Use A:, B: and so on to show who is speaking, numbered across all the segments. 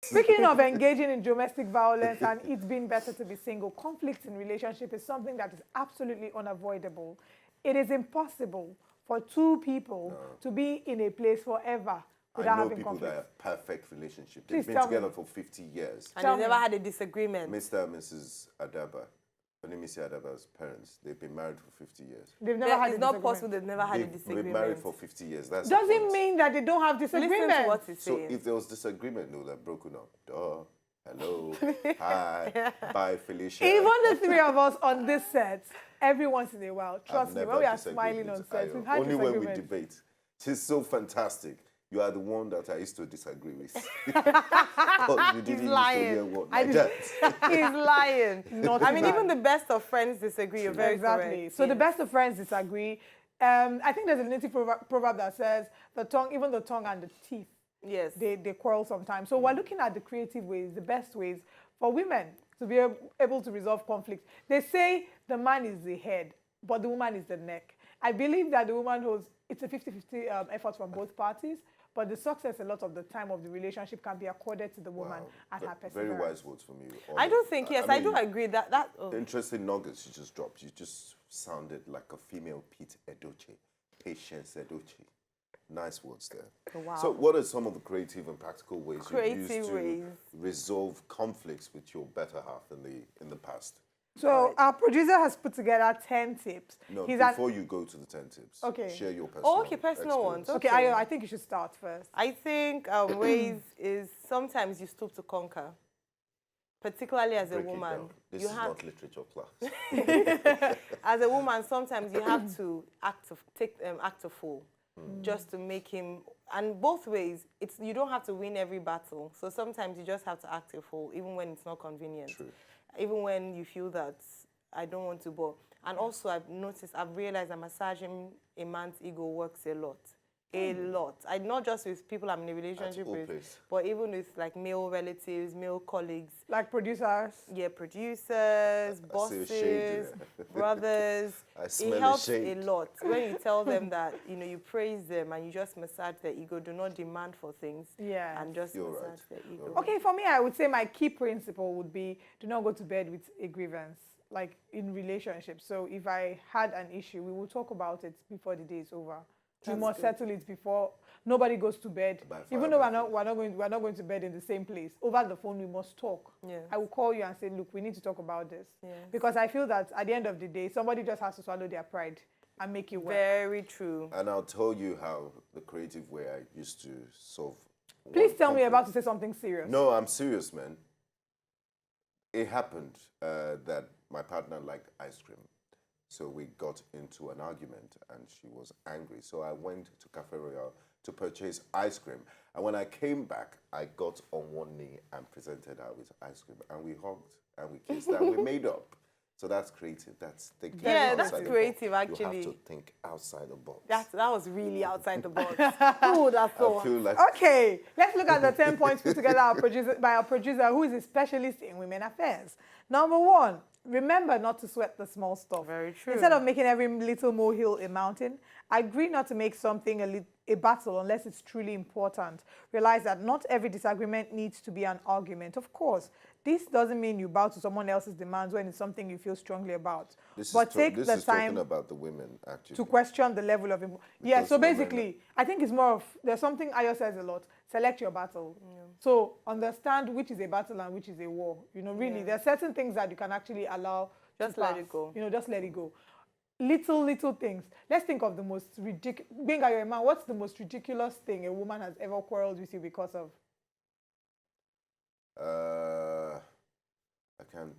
A: Speaking of engaging in domestic violence and it being better to be single, conflict in relationship is something that is absolutely unavoidable. It is impossible for two people to be in a place forever
B: I
A: without
B: know
A: having
B: people
A: conflict.
B: that have perfect relationship.
A: Please
B: They've been
A: tell me.
B: together for 50 years.
C: And
A: Tell
C: they never
A: me.
C: had a disagreement.
B: Mr. and Mrs. Adaba, Onimisi Adaba's parents, they've been married for 50 years.
A: They've never had
C: It's
A: a
C: not
A: disagreement.
C: possible they've never had a
B: They've
C: disagreement.
B: been married for 50 years. That's the
A: Doesn't
B: point.
A: mean that they don't have
C: Listen
A: disagreement.
C: to what he's
B: So
C: saying.
B: if there was disagreement, they would have broken up. Duh. Hello. Hi. Bye, Felicia.
A: Even the three of us on this set, every once in a while, trust me,
B: I've
A: when we
B: never
A: are
B: disagreed
A: smiling
B: with
A: on set,
B: Ayo.
A: we've had
B: Only when we
A: disagreements.
B: debate. She's so fantastic. You are the one that I used to disagree with. But you didn't used to
C: lying.
B: hear what
A: I
B: like
A: did-
B: that.
C: He's lying.
A: Not
C: I mean,
A: bad.
C: even the best of friends disagree. You're very
A: Exactly.
C: correct.
A: So the
C: Yes.
A: best of friends disagree. I think there's a native proverb that says the tongue, even the tongue and the teeth,
C: Yes.
A: they quarrel sometimes. So we're looking at the creative ways, the best ways for women to be able to resolve conflict. They say the man is the head, but the woman is the neck. I believe that the woman holds, it's a 50-50 effort from both parties, but the success a lot of the time of the relationship can be accorded to the woman and her perseverance.
B: Very wise words from you.
C: I do think, yes, I do
B: mean,
C: agree that. Oh.
B: Interesting nuggets you just dropped. You just sounded like a female Pete Edochie. Patience Edochie. Nice words there.
C: Oh, wow.
B: So what are some of the creative and practical ways you
C: Creative
B: use to
C: ways.
B: resolve conflicts with your better half in the past?
A: So our producer has put together 10 tips.
B: No,
A: He's
B: before you go to the 10 tips,
A: Okay.
B: share your personal
C: Oh, okay, personal ones.
B: experience.
A: Okay,
C: Okay.
A: I think you should start first.
C: I think ways is sometimes you stoop to conquer, particularly as a
B: Break it
C: woman.
B: down. This
C: You
B: is
C: have
B: not literature class.
C: as a woman, sometimes you have to act a fool just to make him. And both ways, you don't have to win every battle. So sometimes you just have to act a fool, even when it's not convenient.
B: True.
C: Even when you feel that I don't want to. But and also I've realized that massaging a man's ego works a lot. A lot. Not just with people I'm in a relationship
B: all
C: with,
B: places.
C: but even with like male relatives, male colleagues.
A: Like producers.
C: Yeah, producers,
B: I see a
C: bosses,
B: shade there.
C: brothers.
B: I smell
C: It
B: a
C: helps a
B: shade.
C: lot when you tell them that you praise them and you just massage their ego. Do not demand for things.
A: Yes.
C: And just
B: You're
C: massage
B: right.
C: their ego.
B: You're right.
A: Okay, for me, I would say my key principle would be do not go to bed with a grievance, like in relationships. So if I had an issue, we will talk about it before the day is over. We must settle it before nobody goes to bed.
B: By fire,
A: Even though
B: by
A: we're not going to bed in the same place. Over the phone, we must talk.
C: Yes.
A: I will call you and say, look, we need to talk about this.
C: Yes.
A: Because I feel that at the end of the day, somebody just has to swallow their pride and make it work.
C: Very true.
B: And I'll tell you how the creative way I used to solve.
A: Please
B: one
A: tell me
B: conflict.
A: about to say something serious.
B: No, I'm serious, man. It happened that my partner liked ice cream. So we got into an argument and she was angry. So I went to Cafe Royale to purchase ice cream. And when I came back, I got on one knee and presented her with ice cream. And we hugged and we kissed and we made up. So that's creative. That's thinking
C: Yeah,
B: outside
C: that's
B: the box.
C: creative,
B: You
C: actually.
B: have to think outside the box.
C: That was really outside the box. Who would have
B: I
C: thought?
B: feel like
A: Okay, let's look at the 10 points put together by our producer, who is a specialist in women affairs. Number 1, remember not to sweat the small stuff.
C: Very true.
A: Instead of making every little molehill a mountain, agree not to make something a battle unless it's truly important. Realize that not every disagreement needs to be an argument. Of course, this doesn't mean you bow to someone else's demands when it's something you feel strongly about. But take the
B: this is
A: time
B: talking about the women, actually.
A: to question the level of yeah.
B: Because
A: So
B: women-
A: basically, I think it's more of there's something Ayo says a lot. Select your battle. So understand which is a battle and which is a war. Really, there are certain things that you can actually allow.
C: Just
A: to
C: let
A: pass.
C: it go.
A: Just let it go. Little things. Let's think of the most ridiculous. Being a man, what's the most ridiculous thing a woman has ever quarreled with you because of?
B: I can't.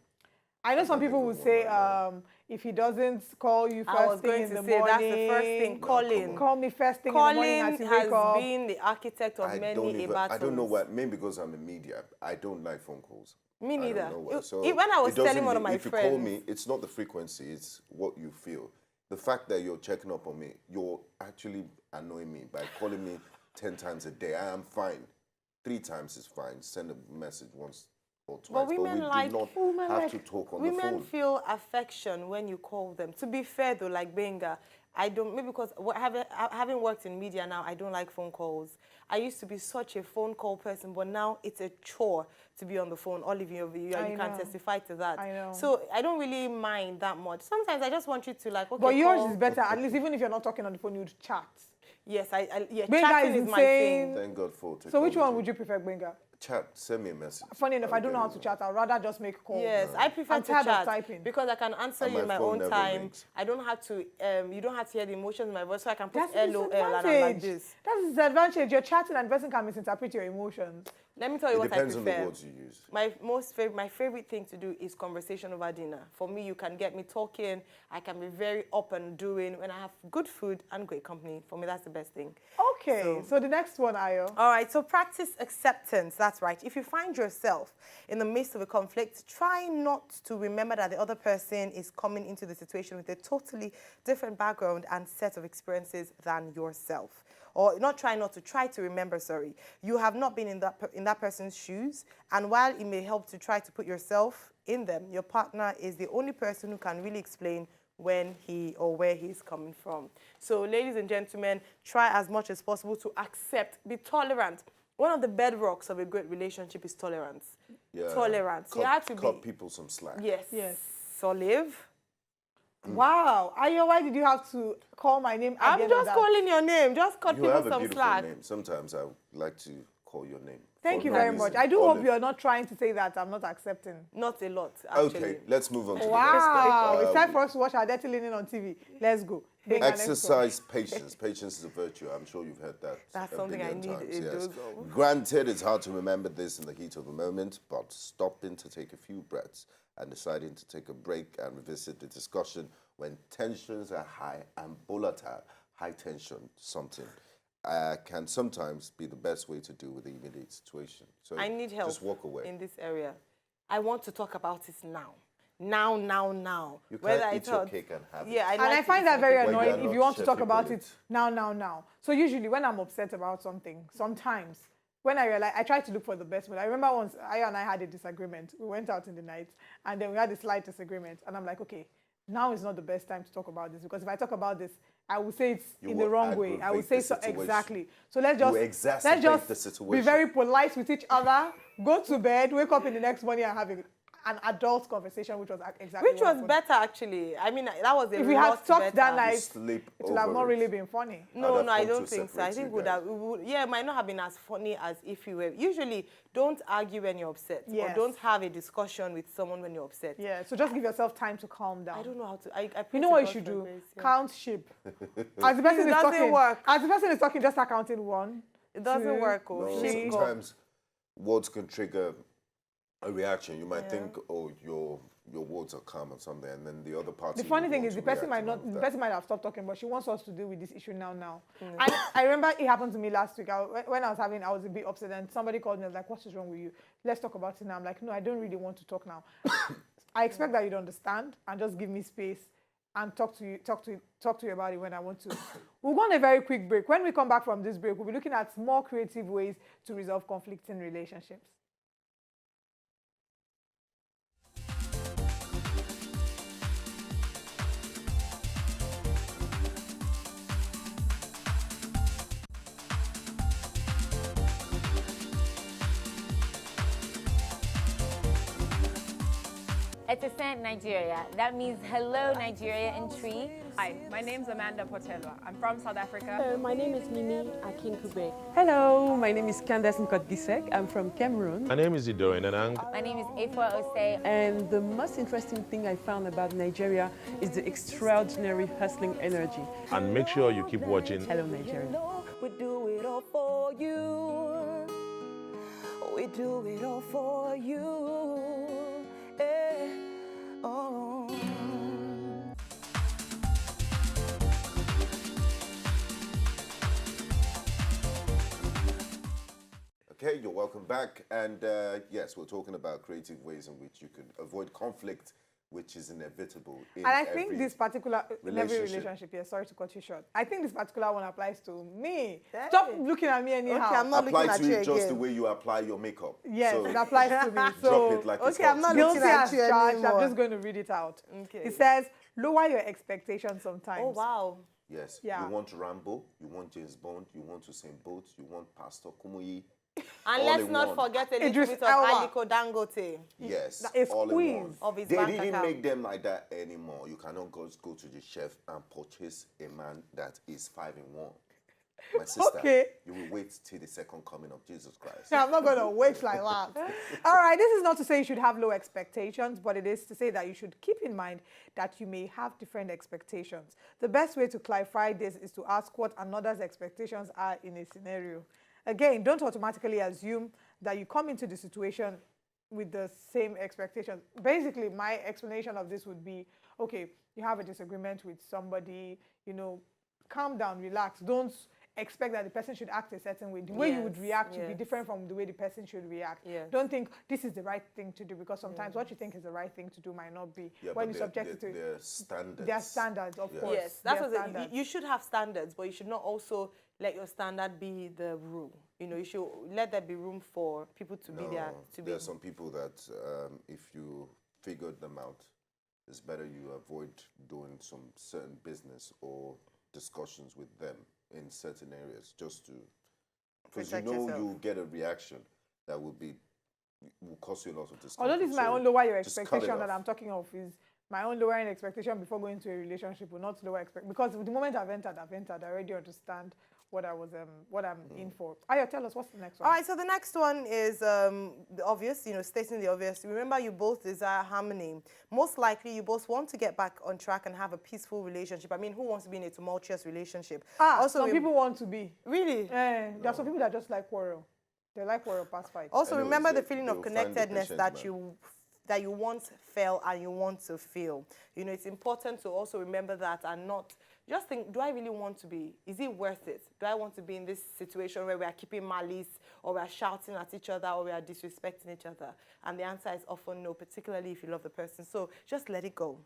A: I know some
B: can't
A: people
B: think
A: would
B: of
A: say,
B: one right
A: if he doesn't call you
C: I was
A: first thing
C: going
A: in
C: to
A: the
C: say
A: morning,
C: that's the first thing. Calling.
A: call me first thing in the morning
C: Calling
A: as you
C: has
A: wake up.
C: been the architect of many a battles.
B: I don't know why. Maybe because I'm in media, I don't like phone calls.
C: Me
B: I don't
C: neither.
B: know why.
C: When
B: So
C: I was
B: it doesn't
C: telling one of
B: mean-
C: my
B: if you call
C: friends,
B: me, it's not the frequency, it's what you feel. The fact that you're checking up on me, you're actually annoying me by calling me 10 times a day. I am fine. 3 times is fine. Send a message once or twice.
C: But
B: we
C: women
B: do
C: like-
B: not
A: women
B: have
A: like-
B: to talk on the
C: women
B: phone.
C: feel affection when you call them. To be fair though, like Benga, I don't, maybe because having worked in media now, I don't like phone calls. I used to be such a phone call person, but now it's a chore to be on the phone. Olive, you can testify to that.
A: I know.
C: So I don't really mind that much. Sometimes I just want you to like, okay,
A: But yours
C: call.
A: is better. At least even if you're not talking on the phone, you'd chat.
C: Yes, yeah,
A: Benga
C: chatting
A: is
C: is my thing.
A: insane.
B: Thank God for technology.
A: So which one would you prefer, Benga?
B: Chat, send me a message.
A: Funny enough, I
B: I'll
A: don't know
B: get
A: how
B: it
A: to
B: done.
A: chat. I'd rather just make calls.
C: Yes, I prefer
A: I'm
C: to
A: tired of
C: chat
A: typing.
C: because I can answer
B: And
C: you in
B: my
C: my
B: phone
C: own
B: never
C: time.
B: rings.
C: I don't have to, you don't have to hear the emotions in my voice, so I can put
A: That's the
C: LOL and I'm like
A: disadvantage.
C: this.
A: That's the disadvantage. You're chatting and the person can misinterpret your emotions.
C: Let me tell you
B: It
C: what I
B: depends on the
C: prefer.
B: words you use.
C: My favorite thing to do is conversation over dinner. For me, you can get me talking. I can be very up and doing when I have good food and great company. For me, that's the best thing.
A: Okay, so the next one, Ayo.
C: All right, so practice acceptance. That's right. If you find yourself in the midst of a conflict, try not to remember that the other person is coming into the situation with a totally different background and set of experiences than yourself. Or try to remember, sorry. You have not been in that person's shoes, and while it may help to try to put yourself in them, your partner is the only person who can really explain when he or where he's coming from. So, ladies and gentlemen, try as much as possible to accept, be tolerant. One of the bedrocks of a great relationship is tolerance.
B: Yeah.
C: Tolerance. You have to
B: cut people some slack.
C: Yes.
A: Yes.
C: So live.
A: Wow. Ayo, why did you have to call my name at the
C: I'm
A: end of
C: just
A: that?
C: calling your name. Just cut
B: You
C: people
B: have a
C: some
B: beautiful
C: slack.
B: name. Sometimes I would like to call your name.
A: Thank
B: for
A: you
B: no
A: very
B: reason.
A: much. I do hope
B: Olive.
A: you're not trying to say that I'm not accepting.
C: Not a lot, actually.
B: Okay, let's move on to the next
A: Wow.
B: one.
A: It's time for us to watch our dirty linen on TV. Let's go. Benga, next one.
B: Exercise patience. Patience is a virtue. I'm sure you've heard that.
C: That's
B: a
C: something I
B: billion
C: need
B: times,
C: a
B: yes.
C: dose of.
B: Granted, it's hard to remember this in the heat of the moment, but stopping to take a few breaths and deciding to take a break and revisit the discussion when tensions are high and volatile, high tension, something, can sometimes be the best way to deal with the immediate situation. So
C: I need help
B: just walk away.
C: in this area. I want to talk about it now. Now.
B: You
C: Whether
B: can't
C: I
B: eat your
C: thought-
B: cake and have
C: Yeah,
B: it.
A: And I find that very
B: When you are
A: annoying if
B: not
A: you want to talk
B: Chef
A: about
B: Hippolyte.
A: it now. So usually when I'm upset about something, sometimes when I realize, I try to look for the best one. I remember once Ayo and I had a disagreement. We went out in the night and then we had a slight disagreement. And I'm like, okay, now is not the best time to talk about this because if I talk about this, I will say it's
B: You
A: in the
B: will
A: wrong way. I will
B: aggravate
A: say
B: the
A: so
B: situation.
A: exactly. So let's
B: You
A: just
B: exacerbate the
A: be
B: situation.
A: very polite with each other, go to bed, wake up in the next morning and have an adult conversation, which was exactly
C: Which
A: what
C: was
A: happened.
C: better, actually. I mean, that was a
A: If we had
C: lot
A: talked
C: better.
A: that night,
B: Sleep
A: it would have
B: over
A: not
B: it.
A: really been funny.
C: No,
B: I'd have
C: I
B: come to
C: don't think so. I
B: separate
C: think
B: you
C: would
B: guys.
C: have, it might not have been as funny as if you were. Usually, don't argue when you're upset. Or
A: Yes.
C: don't have a discussion with someone when you're upset.
A: Yeah, so just give yourself time to calm down.
C: I don't know how to. I
A: You
C: pray
A: know
C: to
A: what you
C: God
A: should
C: for
A: do?
C: grace, yeah.
A: Count sheep. As the person
C: It
A: is
C: doesn't
A: talking,
C: work.
A: as the person is talking, just start counting 1.
C: It doesn't
A: 2,
C: work. Oh,
B: No,
C: sheep go.
B: sometimes words can trigger a reaction. You might think, oh, your words are calm or something, and then the other party.
A: The funny
B: would
A: thing
B: want
A: is,
B: to
A: the person
B: react
A: might
B: along
A: not,
B: with
A: the
B: that.
A: person might have stopped talking, but she wants us to deal with this issue now. And I remember it happened to me last week. When I was a bit upset, and somebody called me and was like, "What is wrong with you? Let's talk about it now." I'm like, "No, I don't really want to talk now." I expect that you'd understand and just give me space and talk to you about it when I want to. We'll go on a very quick break. When we come back from this break, we'll be looking at more creative ways to resolve conflicts in relationships.
D: Etisent Nigeria. That means hello Nigeria in Tree.
E: Hi, my name's Amanda Potelwa. I'm from South Africa.
F: Hello, my name is Mimi Akinkube.
G: Hello, my name is Candace Nkotgisek. I'm from Cameroon.
H: My name is Idorin Anang.
D: My name is Afua Osei.
G: And the most interesting thing I found about Nigeria is the extraordinary hustling energy.
H: And make sure you keep watching.
G: Hello, Nigeria.
I: We do it all for you. We do it all for you. Eh, oh.
B: Okay, you're welcome back. And yes, we're talking about creative ways in which you can avoid conflict, which is inevitable in
A: And I think
B: every
A: this particular, in every
B: relationship.
A: relationship, yeah, sorry to cut you short. I think this particular one applies to me.
C: Hey.
A: Stop looking at me anyhow.
C: Okay, I'm not
B: apply
C: looking at
B: to
C: you
B: it just
C: again.
B: the way you apply your makeup.
A: Yes,
B: So
A: it applies to me. So
B: drop it like it's
C: okay, I'm
B: hot.
C: not
A: guilty
C: looking at
A: as
C: you
A: charged. I'm
C: anymore.
A: just going to read it out.
C: Okay.
A: It says, lower your expectations sometimes.
C: Oh, wow.
B: Yes.
A: Yeah.
B: You want Rambo, you want James Bond, you want Usain Bolt, you want Pastor Kumuyi.
C: And
B: all
C: let's
B: in
C: not
B: one.
C: forget a little
A: Idris
C: bit of
A: Elba.
C: Aliko Dangote.
B: Yes,
A: That is
B: all in
A: squeeze
B: one.
C: of his
B: They
C: bank
B: didn't
C: account.
B: make them like that anymore. You cannot go to the chef and purchase a man that is 5 in 1. My sister,
A: Okay.
B: you will wait till the second coming of Jesus Christ.
A: I'm not going to wait like that. All right, this is not to say you should have low expectations, but it is to say that you should keep in mind that you may have different expectations. The best way to clarify this is to ask what another's expectations are in a scenario. Again, don't automatically assume that you come into the situation with the same expectations. Basically, my explanation of this would be, okay, you have a disagreement with somebody, you know, calm down, relax. Don't expect that the person should act a certain way. The way you would
C: Yes,
A: react should be
C: yes.
A: different from the way the person should react.
C: Yes.
A: Don't think this is the right thing to do, because sometimes what you think is the right thing to do might not be.
B: Yeah,
A: when
B: but
A: you subject it to
B: their standards.
A: their standards, of
B: Yeah.
A: course.
C: Yes, that's
A: their
C: what
A: standards.
C: you should have standards, but you should not also let your standard be the rule. You know, you should let there be room for people to be there.
B: There are some people that if you figured them out, it's better you avoid doing some certain business or discussions with them in certain areas, just to, because you
C: Protect
B: know
C: yourself.
B: you'll get a reaction that will cause you a lot of discomfort.
A: Although this is my
B: So
A: own lower your
B: just cut it
A: expectation that
B: off.
A: I'm talking of is my own lowering expectation before going to a relationship will not lower expect, because the moment I've entered, I already understand what I'm in for. Aya, tell us, what's the next one?
C: All right, so the next one is the obvious, you know, stating the obvious. Remember, you both desire harmony. Most likely, you both want to get back on track and have a peaceful relationship. I mean, who wants to be in a tumultuous relationship?
A: Some people want to be.
C: Really?
A: There are some people that just like quarrel. They like quarrel past fight.
C: Also,
B: Anyways,
C: remember the
B: they-
C: feeling
B: they'll
C: of
B: find the
C: connectedness
B: patient
C: that
B: man.
C: you once felt and you want to feel. You know, it's important to also remember that and not just think, do I really want to be? Is it worth it? Do I want to be in this situation where we are keeping malice, or we are shouting at each other, or we are disrespecting each other? And the answer is often no, particularly if you love the person. So just let it go.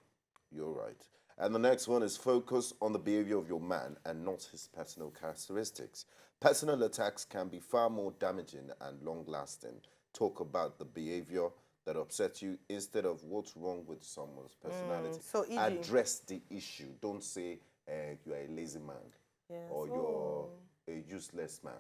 B: You're right. And the next one is focus on the behavior of your man and not his personal characteristics. Personal attacks can be far more damaging and long-lasting. Talk about the behavior that upsets you instead of what's wrong with someone's personality.
C: So, e.g.
B: address the issue. Don't say you're a lazy man
C: Yes.
B: or you're a useless man.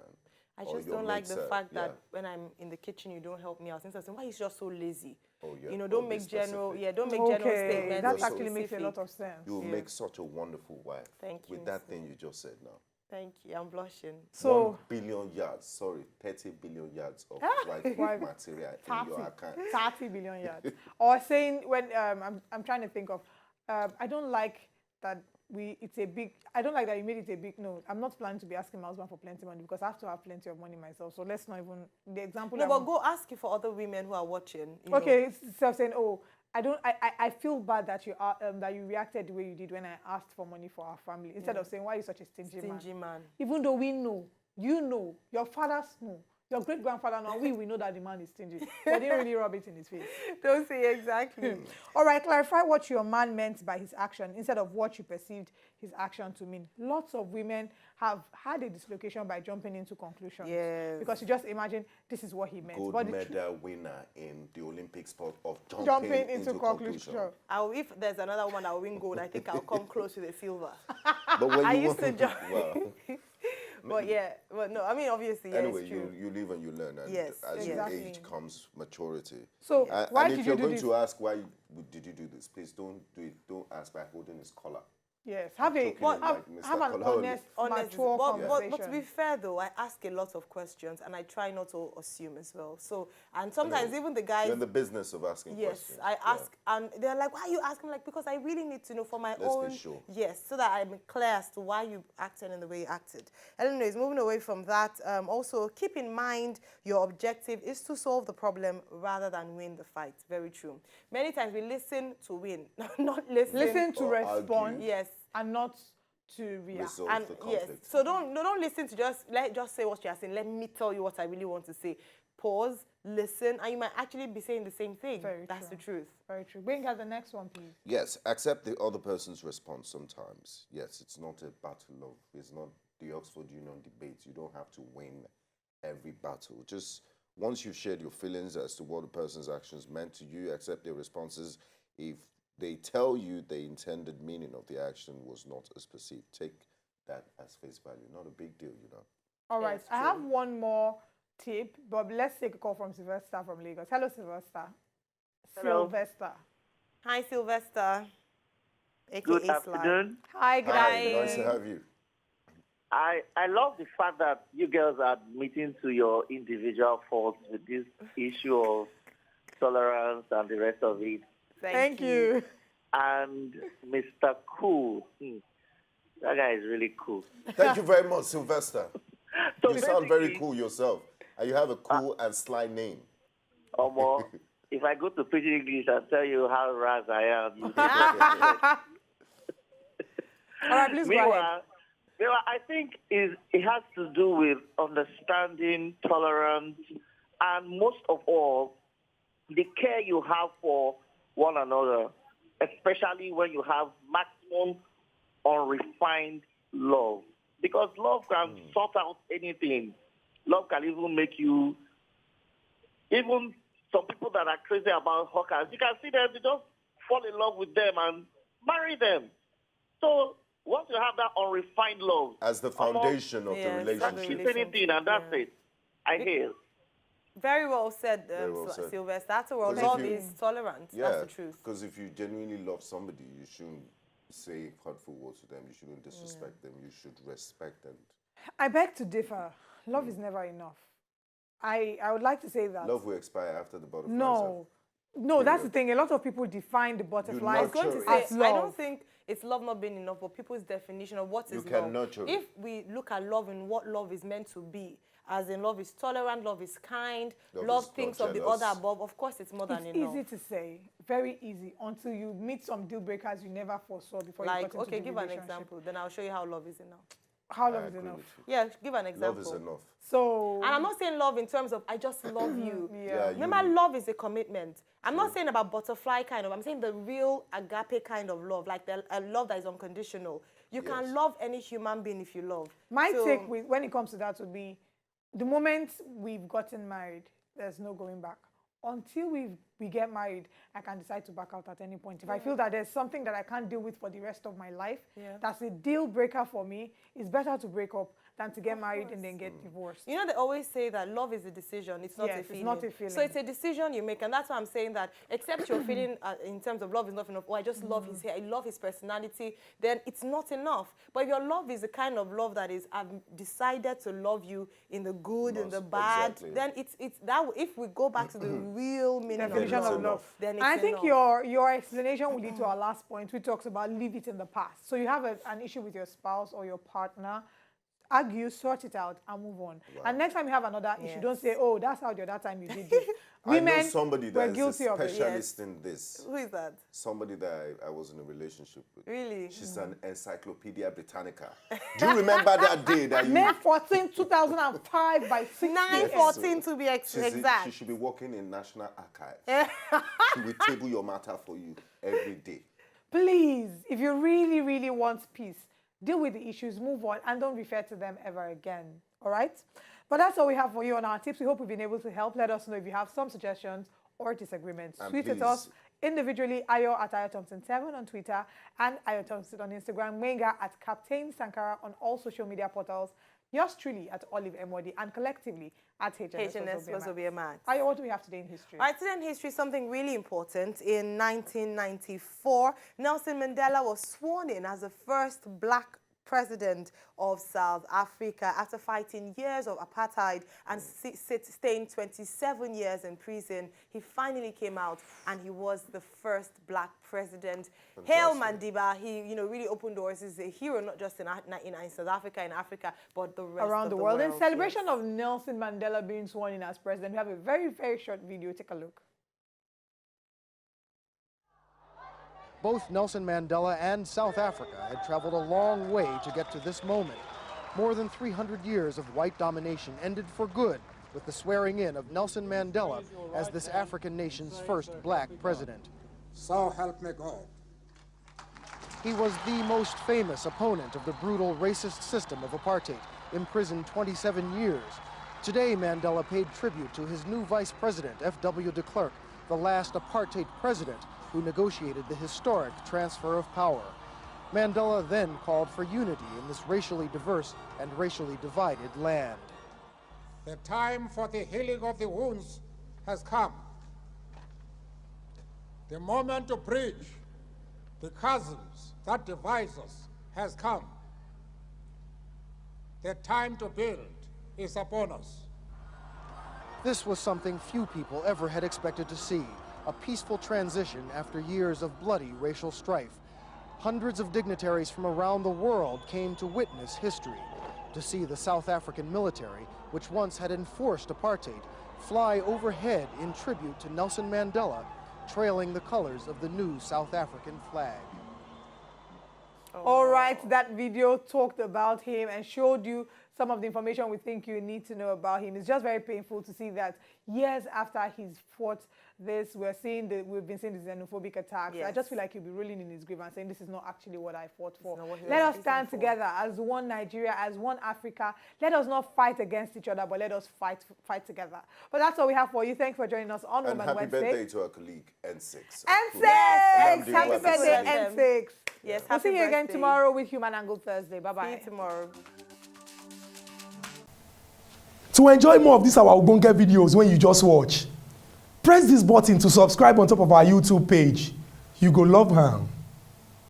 C: I
B: or
C: just
B: your
C: don't like
B: mates
C: the
B: are-
C: fact that
B: yeah.
C: when I'm in the kitchen, you don't help me out. Instead of saying, why are you just so lazy?
B: Oh, yeah.
C: You know,
B: Oh,
C: don't
B: be
C: make general,
B: specific.
C: don't make general
A: Okay,
C: statements.
A: that
C: be
A: actually makes a
C: specific.
A: lot of sense.
B: You'll
C: Yeah.
B: make such a wonderful wife
C: Thank you,
B: with that
C: Mr.
B: thing you just said now.
C: Thank you, I'm blushing.
A: So
B: 1 billion yards, sorry, 30 billion yards of white
A: Wife
B: material in
A: 30,
B: your account.
A: 30 billion yards. Or saying when I'm trying to think of, I don't like that I don't like that you made it a big, no, I'm not planning to be asking my husband for plenty money because I have to have plenty of money myself. So let's not even, the example.
C: No, but go ask it for other women who are watching. You
A: Okay,
C: know.
A: instead of saying, oh, I feel bad that you are that you reacted the way you did when I asked for money for our family. Instead of saying, why are you such a stingy man? Even though we know, you know, your fathers know, your great grandfather know, we know that the man is stingy. But didn't really rub it in his face.
C: Don't say exactly.
A: All right, clarify what your man meant by his action instead of what you perceived his action to mean. Lots of women have had a dislocation by jumping into conclusions.
C: Yes.
A: Because you just imagine this is what he meant.
B: Gold
A: But the
B: medal winner in the Olympic sport of
A: jumping into conclusion.
C: If there's another one that will win gold, I think I'll come close to the silver.
B: But when
C: I
B: you
C: used to jump.
B: Well,
C: But yeah, but no, I mean, obviously, yeah,
B: anyway,
C: it's true.
B: you live and you learn, and
C: Yes,
B: as
A: exactly.
B: you age comes maturity.
A: So why
B: and
A: did
B: if
A: you
B: you're
A: do
B: going
A: this?
B: to ask why did you do this, please don't do it. Don't ask by holding his collar.
A: Yes, have a
B: Joking like Mr.
A: have an
B: Colon.
A: honest, mature conversation.
C: But to be fair though, I ask a lot of questions and I try not to assume as well. So, and sometimes even the guys,
B: You're in the business of asking
C: yes,
B: questions.
C: I ask, and they're like, why are you asking? Like, because I really need to know for my
B: Let's be
C: own,
B: sure.
C: yes, so that I'm clear as to why you acted in the way you acted. Anyways, moving away from that, also keep in mind your objective is to solve the problem rather than win the fight. Very true. Many times we listen to win, not
A: Listen to
B: Or
A: respond,
B: argue.
C: Yes.
A: and not to react.
B: Resolve
C: And
B: the
C: yes,
B: conflict.
C: so don't listen to just say what you're saying. Let me tell you what I really want to say. Pause, listen, and you might actually be saying the same thing.
A: Very
C: That's
A: true.
C: the truth.
A: Very true. Bring out the next one, please.
B: Yes, accept the other person's response sometimes. Yes, it's not a battle of, it's not the Oxford Union debate. You don't have to win every battle. Just once you've shared your feelings as to what the person's actions meant to you, accept their responses. If they tell you the intended meaning of the action was not as perceived, take that as face value. Not a big deal, you know.
A: All right.
C: Yes,
A: I have
C: true.
A: one more tip, but let's take a call from Sylvester from Lagos. Hello, Sylvester.
J: Hello.
A: Sylvester.
C: Hi, Sylvester. AKA
J: Good
C: Sly.
J: afternoon.
A: Hi, good
B: Hi,
A: afternoon.
B: nice to have you.
J: I love the fact that you girls are admitting to your individual faults with this issue of tolerance and the rest of it.
A: Thank you.
J: And Mr. Cool, that guy is really cool.
B: Thank you very much, Sylvester.
J: So
B: You sound very
J: basically,
B: cool yourself. And you have a cool and sly name.
J: Omo, if I go to Pidgin English and tell you how ras I am, you think
A: All right, please go ahead.
J: Meanwhile, I think it has to do with understanding, tolerance, and most of all, the care you have for one another, especially when you have maximum unrefined love. Because love can sort out anything. Love can even make you, even some people that are crazy about hookers, you can see them, they just fall in love with them and marry them. So once you have that unrefined love,
B: As the foundation of the
C: Yes,
B: relationship.
J: it's anything and that's
C: Yeah.
J: it. I hear.
C: Very well said,
B: Very well said.
C: Sylvester. After all,
B: 'Cause if
C: love
B: you-
C: is tolerance.
B: Yeah,
C: That's the truth.
B: because if you genuinely love somebody, you shouldn't say hurtful words to them. You shouldn't disrespect them. You should respect them.
A: I beg to differ. Love is never enough. I would like to say that.
B: Love will expire after the butterflies.
A: No. No, that's the thing. A lot of people define the butterflies
C: I was going to
B: Nurture
C: say,
A: as
C: I
A: love.
C: don't think it's love not being enough, but people's definition of what
B: You
C: is
B: can
C: love.
B: nurture it.
C: If we look at love and what love is meant to be, as in love is tolerant, love is kind,
B: Love
C: love
B: is not
C: thinks of the
B: jealous.
C: other above, of course it's more than
A: It's
C: enough.
A: easy to say, very easy, until you meet some deal breakers you never foresaw before you
C: Like,
A: got into
C: okay,
A: the
C: give an
A: relationship.
C: example, then I'll show you how love is enough.
A: How
B: I
A: love is
B: agree
A: enough?
B: with you.
C: Yeah, give an example.
B: Love is enough.
A: So,
C: And I'm not saying love in terms of I just love you.
B: Yeah,
C: Remember, love is a commitment. I'm not saying about butterfly kind of. I'm saying the real agape kind of love, like a love that is unconditional. You
B: Yes.
C: can love any human being if you love.
A: my
C: So-
A: take when it comes to that would be, the moment we've gotten married, there's no going back. Until we get married, I can decide to back out at any point. If I feel that there's something that I can't deal with for the rest of my life, that's a deal breaker for me, it's better to break up than to get married and then get divorced.
C: You know, they always say that love is a decision, it's not
A: Yes,
C: a
A: it's
C: feeling.
A: not a feeling.
C: So it's a decision you make, and that's why I'm saying that, except you're feeling in terms of love is not enough, oh, I just love his hair, I love his personality, then it's not enough. But if your love is the kind of love that is, I've decided to love you in the good and the
B: Most
C: bad,
B: exactly.
C: then it's that, if we go back to the real meaning
A: Definition
C: of
A: of
C: love,
A: love.
C: then it's
A: And I think
C: enough.
A: your explanation will lead to our last point, which talks about leave it in the past. So you have an issue with your spouse or your partner, argue, sort it out, and move on. And next time you have another issue, don't say, oh, that's how the other time you did this.
B: I know
A: Women
B: somebody
A: were
B: that is
A: guilty
B: a
A: of it.
B: specialist in this.
C: Who is that?
B: Somebody that I was in a relationship with.
C: Really?
B: She's an Encyclopedia Britannica. Do you remember that day that you...
A: May 14, 2005 by 6
C: 9:14 to be exact.
B: She should be working in National Archives. She will table your matter for you every day.
A: Please, if you really, really want peace, deal with the issues, move on, and don't refer to them ever again. All right? But that's all we have for you on our tips. We hope we've been able to help. Let us know if you have some suggestions or disagreements.
B: And
A: Tweet at
B: please-
A: us individually, Ayo at AyoThompson7 on Twitter and Ayo Thompson on Instagram, Mwenga at Captain Sankara on all social media portals, yours truly at Olive Emodi, and collectively at
C: HNS was
A: HNS.
C: Max.
A: Ayo, what do we have today in history?
C: All right, today in history, something really important. In 1994, Nelson Mandela was sworn in as the first black president of South Africa after fighting years of apartheid and staying 27 years in prison. He finally came out and he was the first black president. Hail Madiba, he really opened doors. He's a hero not just in South Africa, in Africa, but the rest
A: Around
C: of
A: the world. In celebration
C: yes.
A: of Nelson Mandela being sworn in as president, we have a very, very short video. Take a look.
K: Both Nelson Mandela and South Africa had traveled a long way to get to this moment. More than 300 years of white domination ended for good with the swearing in of Nelson Mandela as this African nation's first black president.
L: So help me God.
K: He was the most famous opponent of the brutal racist system of apartheid, imprisoned 27 years. Today, Mandela paid tribute to his new vice president, F.W. de Klerk, the last apartheid president who negotiated the historic transfer of power. Mandela then called for unity in this racially diverse and racially divided land.
L: The time for the healing of the wounds has come. The moment to bridge the chasms that divide us has come. The time to build is upon us.
K: This was something few people ever had expected to see, a peaceful transition after years of bloody racial strife. Hundreds of dignitaries from around the world came to witness history, to see the South African military, which once had enforced apartheid, fly overhead in tribute to Nelson Mandela, trailing the colors of the new South African flag.
A: All right, that video talked about him and showed you some of the information we think you need to know about him. It's just very painful to see that years after he's fought this, we've been seeing the xenophobic attacks.
C: Yes.
A: I just feel like he'll be rolling in his grave and saying, this is not actually what I fought for. Let us stand together as one Nigeria, as one Africa. Let us not fight against each other, but let us fight together. But that's all we have for you. Thanks for joining us on Woman Wednesday.
B: Happy birthday to our colleague, N6.
A: N6!
B: Yes,
A: Happy birthday, N6.
C: Yes,
A: we'll see you again tomorrow with Human Angle Thursday. Bye-bye.
C: See you tomorrow.
M: To enjoy more of these our Ogbonge videos when you just watch, press this button to subscribe on top of our YouTube page. You go love am.